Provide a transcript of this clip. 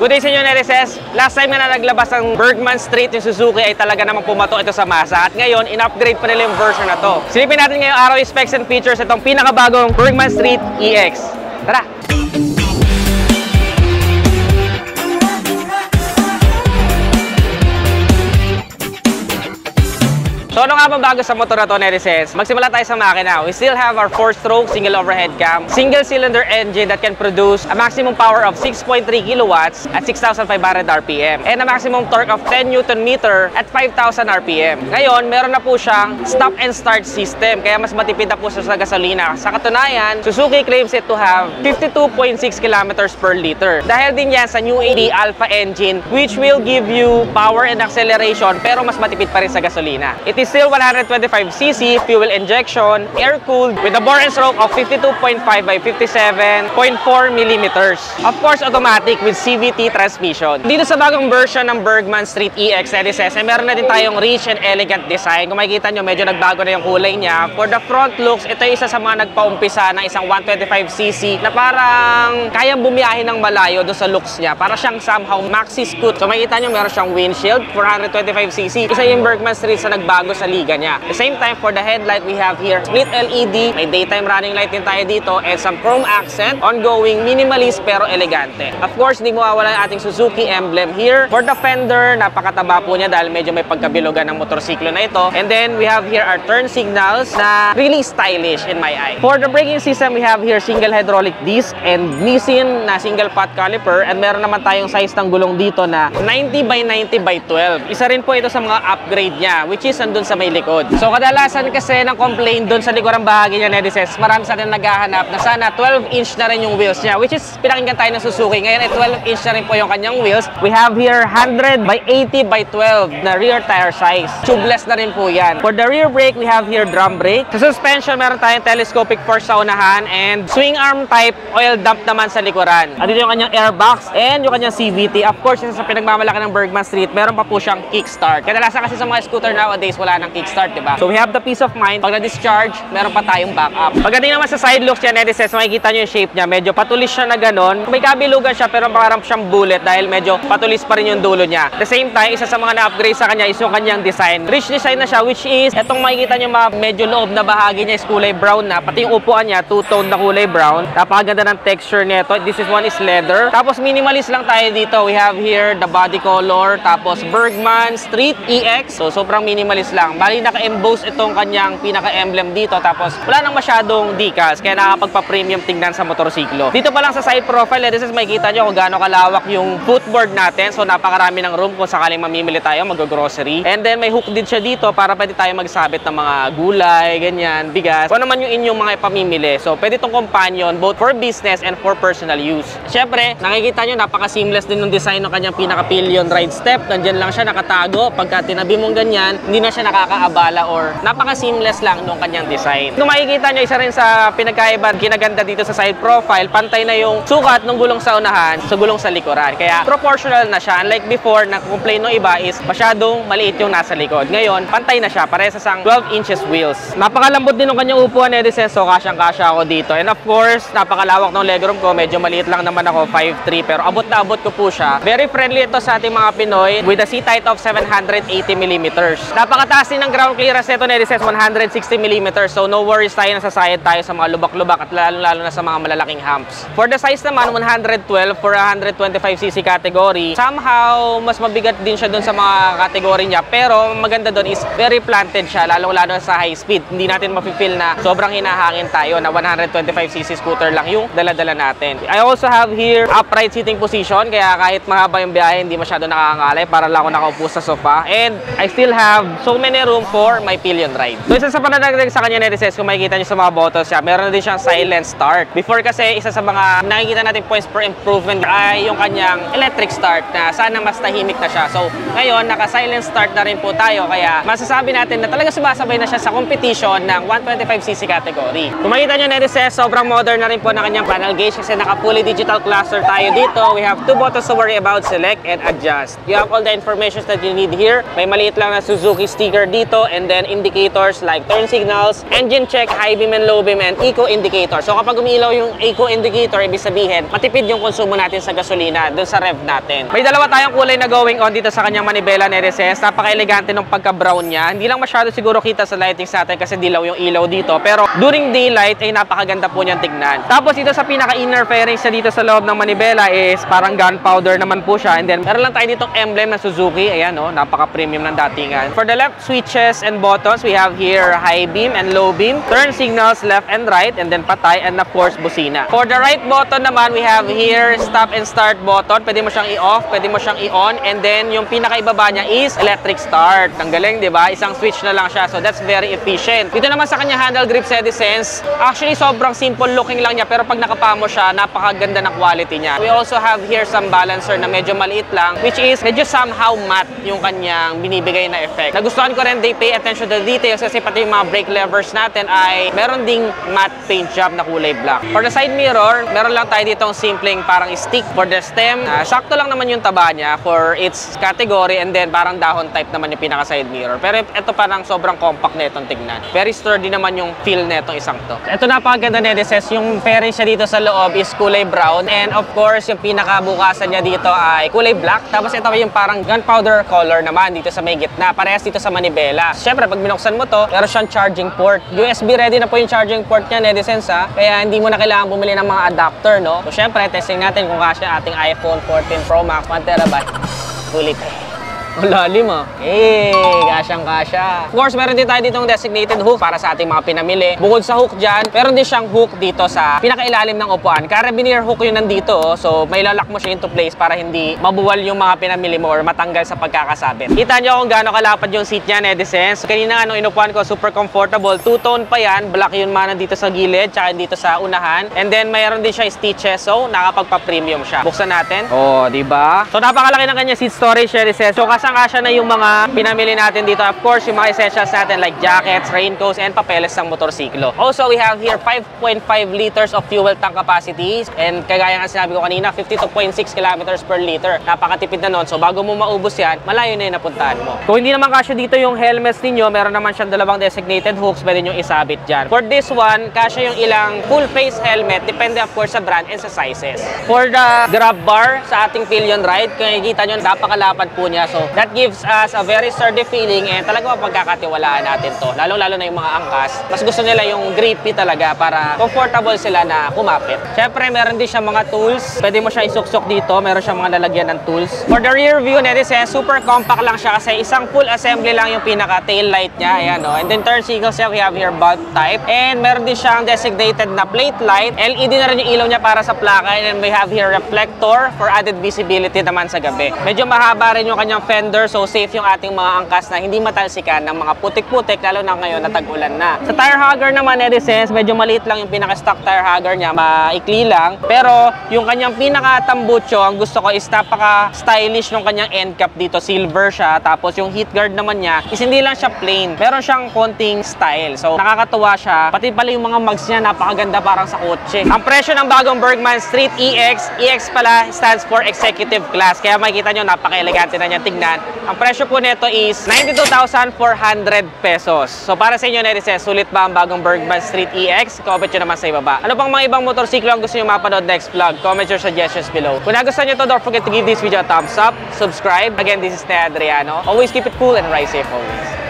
Good day sa inyo, Nerices. Last time na naglabas ang Bergman Street yung Suzuki ay talaga namang pumato ito sa masa. At ngayon, in-upgrade pa nila yung version na to. Silipin natin ngayong araw yung specs and features itong pinakabagong Bergman Street EX. Tara! So ano nga ba bago sa motor na to, Nerices? Magsimula tayo sa makina. We still have our 4-stroke single overhead cam, single cylinder engine that can produce a maximum power of 6.3 kilowatts at 6,500 RPM and a maximum torque of 10 Newton meter at 5,000 RPM. Ngayon, meron na po siyang stop and start system kaya mas matipid na po siya sa gasolina. Sa katunayan, Suzuki claims it to have 52.6 kilometers per liter. Dahil din yan sa New AD Alpha engine which will give you power and acceleration pero mas matipid pa rin sa gasolina. It is still 125cc, fuel injection, air-cooled, with a bore and stroke of 52.5 by 57.4 millimeters. Of course, automatic with CVT transmission. Dito sa bagong version ng Bergman Street EX LSS, meron na din tayong rich and elegant design. Kung makikita nyo, medyo nagbago na yung kulay niya. For the front looks, ito yung isa sa mga nagpaumpisa ng isang 125cc na parang kayang bumiyahe ng malayo doon sa looks niya. Para siyang somehow maxi scoot. So makikita nyo, meron siyang windshield, 425cc. Isa yung Bergman Street sa nagbago sa liga niya. At the same time, for the headlight, we have here split LED, may daytime running light din tayo dito, and some chrome accent, ongoing, minimalist pero elegante. Of course, hindi mawawala yung ating Suzuki emblem here. For the fender, napakataba po niya dahil medyo may pagkabilugan ng motorsiklo na ito. And then, we have here our turn signals na really stylish in my eye. For the braking system, we have here single hydraulic disc and Nissin na single pot caliper, and meron naman tayong size ng gulong dito na 90 by 90 by 12. Isa rin po ito sa mga upgrade niya, which is andun sa may likod. So kadalasan kasi ng complaint doon sa likurang bahagi niya, Nerices, marami sa atin naghahanap na sana 12-inch na rin yung wheels niya, which is pinakinggan tayo ng Suzuki. Ngayon ay 12-inch na rin po yung kanyang wheels. We have here 100 by 80 by 12 na rear tire size. Tubeless na rin po yan. For the rear brake, we have here drum brake. Sa suspension, meron tayong telescopic forks sa unahan and swing arm type oil dump naman sa likuran. At dito yung kanyang airbox and yung kanyang CVT. Of course, isa sa pinagmamalaki ng Bergman Street, meron pa po siyang kickstart. Kadalasan kasi sa mga scooter nowadays, wala ng kickstart, diba? So we have the peace of mind. Pag na-discharge, meron pa tayong backup. Pagdating naman sa side looks niya, Nerices, makikita nyo yung shape niya. Medyo patulis siya na ganon. May kabilugan siya pero parang siyang bullet dahil medyo patulis pa rin yung dulo niya. At the same time, isa sa mga na-upgrade sa kanya is yung kanyang design. Rich design na siya, which is etong makikita nyo medyo loob na bahagi niya is kulay brown na. Pati yung upuan niya, two-tone na kulay brown. Napakaganda ng texture nito. This is one is leather. Tapos minimalist lang tayo dito. We have here the body color. Tapos Bergman Street EX. So sobrang minimalist lang. Bali naka-emboss itong kanyang pinaka-emblem dito. Tapos wala nang masyadong decals. Kaya nakapagpa-premium tingnan sa motorsiklo. Dito pa lang sa side profile, this is makikita nyo kung gaano kalawak yung footboard natin. So napakarami ng room kung sakaling mamimili tayo, mag-grocery. And then may hook din siya dito para pwede tayo magsabit ng mga gulay, ganyan, bigas. Kung naman yung inyong mga ipamimili. So pwede itong companion both for business and for personal use. Siyempre, nakikita nyo napaka-seamless din yung design ng kanyang pinaka-pillion ride step. Nandyan lang siya nakatago. Pagka tinabi mong ganyan, hindi na siya nakakaabala or napaka-seamless lang nung kanyang design. Kung makikita nyo, isa rin sa pinagkaiba, kinaganda dito sa side profile, pantay na yung sukat ng gulong sa unahan sa gulong sa likuran. Kaya proportional na siya. Unlike before, na complain ng iba is masyadong maliit yung nasa likod. Ngayon, pantay na siya. Parehas sa 12 inches wheels. Napakalambot din ng kanyang upuan, Nerices. So, kasyang-kasya ako dito. And of course, napakalawak ng legroom ko. Medyo maliit lang naman ako, 5'3". Pero abot na abot ko po siya. Very friendly ito sa ating mga Pinoy with a seat height of 780mm. Napakataas din ng ground clearance nito, Nerices, 160mm. So no worries tayo, nasasayad tayo sa mga lubak-lubak at lalo na sa mga malalaking humps. For the size naman, 112 for 125cc category. Somehow, mas mabigat din siya doon sa mga category niya. Pero maganda doon is very planted siya, lalo sa high speed. Hindi natin mafe-feel na sobrang hinahangin tayo na 125cc scooter lang yung dala-dala natin. I also have here upright seating position, kaya kahit mahaba yung biyahe, hindi masyado nakakangalay. Para lang ako nakaupo sa sofa. And I still have so many room for my pillion ride. So isa sa panadagdag sa kanya, Nerices, kung makikita nyo sa mga buttons siya, meron na din siyang silent start. Before kasi, isa sa mga nakikita natin points for improvement ay yung kanyang electric start na sana mas tahimik na siya. So ngayon, naka-silent start na rin po tayo. Kaya masasabi natin na talaga sumasabay na siya sa competition ng 125cc category. Kung makikita nyo, Nerices, sobrang modern na rin po na kanyang panel gauge kasi naka-fully digital cluster tayo dito. We have two buttons to worry about, select and adjust. You have all the information that you need here. May maliit lang na Suzuki sticker sensor dito, and then indicators like turn signals, engine check, high beam and low beam, and eco indicator. So kapag umiilaw yung eco indicator, ibig sabihin, matipid yung konsumo natin sa gasolina dun sa rev natin. May dalawa tayong kulay na going on dito sa kanyang manibela na RSS. Napaka-elegante ng pagka-brown niya. Hindi lang masyado siguro kita sa lightings natin kasi dilaw yung ilaw dito. Pero during daylight ay napakaganda po niyang tignan. Tapos dito sa pinaka-inner fairings niya dito sa loob ng manibela is parang gunpowder naman po siya. And then meron lang tayo ditong emblem ng Suzuki. Ayan o, napaka-premium ng datingan. For the left switches and buttons, we have here high beam and low beam, turn signals left and right, and then patay, and of course busina. For the right button naman, we have here stop and start button. Pwede mo siyang i-off, pwede mo siyang i-on, and then yung pinaka-ibaba niya is electric start. Ang galing, di ba? Isang switch na lang siya. So that's very efficient. Dito naman sa kanya handle grip Citizense, actually sobrang simple looking lang niya, pero pag nakapa mo siya, napakaganda ng quality niya. We also have here some balancer na medyo maliit lang, which is medyo somehow matte yung kanyang binibigay na effect. Nagustuhan ko rin, they pay attention to the details kasi pati yung mga brake levers natin ay meron ding matte paint job na kulay black. For the side mirror, meron lang tayo ditong simpleng parang stick. For the stem, sakto lang naman yung taba niya for its category, and then parang dahon type naman yung pinaka side mirror. Pero ito parang sobrang compact na itong tignan. Very sturdy naman yung feel na itong isang to. Ito napakaganda na RSS, yung fairing siya dito sa loob is kulay brown, and of course yung pinakabukasan niya dito ay kulay black. Tapos ito yung parang gunpowder color naman dito sa may gitna. Parehas dito sa manibela. Siyempre pag binuksan mo to, meron siyang charging port. USB ready na po yung charging port niya, Netizens ha. Kaya hindi mo na kailangan bumili ng mga adapter, no? So syempre, testing natin kung kasya ating iPhone 14 Pro Max 1TB. Fully pay. Ang lalim ah. Kasyang-kasya. Of course, meron din tayo ditong designated hook para sa ating mga pinamili. Bukod sa hook dyan, meron din siyang hook dito sa pinakailalim ng upuan. Carabiner hook yun nandito. Oh. So, may lalak mo siya into place para hindi mabuwal yung mga pinamili mo or matanggal sa pagkakasabit. Kita nyo kung gaano kalapad yung seat niya, Netizens. So, kanina nga nung inupuan ko, super comfortable. Two-tone pa yan. Black yun man dito sa gilid, tsaka dito sa unahan. And then, mayroon din siya stitches. So, nakapagpa-premium siya. Buksan natin. Oh, diba? So, napakalaki ng kanya seat storage, Netizens. So, kasya na yung mga pinamili natin dito. Of course, yung mga essentials natin like jackets, raincoats, and papeles ng motorsiklo. Also, we have here 5.5 liters of fuel tank capacity. And kagaya nga sinabi ko kanina, 52.6 kilometers per liter. Napakatipid na nun. So, bago mo maubos yan, malayo na yung napuntahan mo. Kung hindi naman kasya dito yung helmets ninyo, meron naman siyang dalawang designated hooks. Pwede nyo isabit dyan. For this one, kasya yung ilang full face helmet. Depende of course sa brand and sa sizes. For the grab bar sa ating pillion ride, kung nakikita nyo, napakalapad po niya. So, that gives us a very sturdy feeling, and talaga mapagkakatiwalaan natin to. Lalo-lalo na yung mga angkas. Mas gusto nila yung grippy talaga para comfortable sila na kumapit. Siyempre, meron din siya mga tools. Pwede mo siya isuksok dito. Meron siya mga lalagyan ng tools. For the rear view, Netizens, super compact lang siya kasi isang full assembly lang yung pinaka tail light niya. Ayan, no? And then turn signals niya, we have here bulb type. And meron din siyang designated na plate light. LED na rin yung ilaw niya para sa plaka. And then we have here reflector for added visibility naman sa gabi. Medyo mahaba rin yung kanyang fender, so safe yung ating mga angkas na hindi matalsikan ng mga putik-putik, lalo na ngayon na tag-ulan na. Sa tire hugger naman, Netizens, medyo maliit lang yung pinaka-stock tire hugger niya, maikli lang. Pero yung kanyang pinaka-tambucho, ang gusto ko is napaka-stylish ng kanyang end cap dito. Silver siya. Tapos yung heat guard naman niya is hindi lang siya plain. Meron siyang konting style. So nakakatuwa siya. Pati pala yung mga mugs niya, napakaganda parang sa kotse. Ang presyo ng bagong Bergman Street EX, EX pala stands for Executive Class. Kaya makikita nyo, napaka-elegante na niya tignan. Ang presyo po nito is 92,400 pesos. So para sa inyo, Netizens, sulit ba ang bagong Bergman Street EX? Comment nyo naman sa ibaba. Ano pang mga ibang motorsiklo ang gusto nyo mapanood next vlog? Comment your suggestions below. Kung nagustuhan nyo to, don't forget to give this video a thumbs up, subscribe. Again, this is Ted Adriano. Always keep it cool and ride safe always.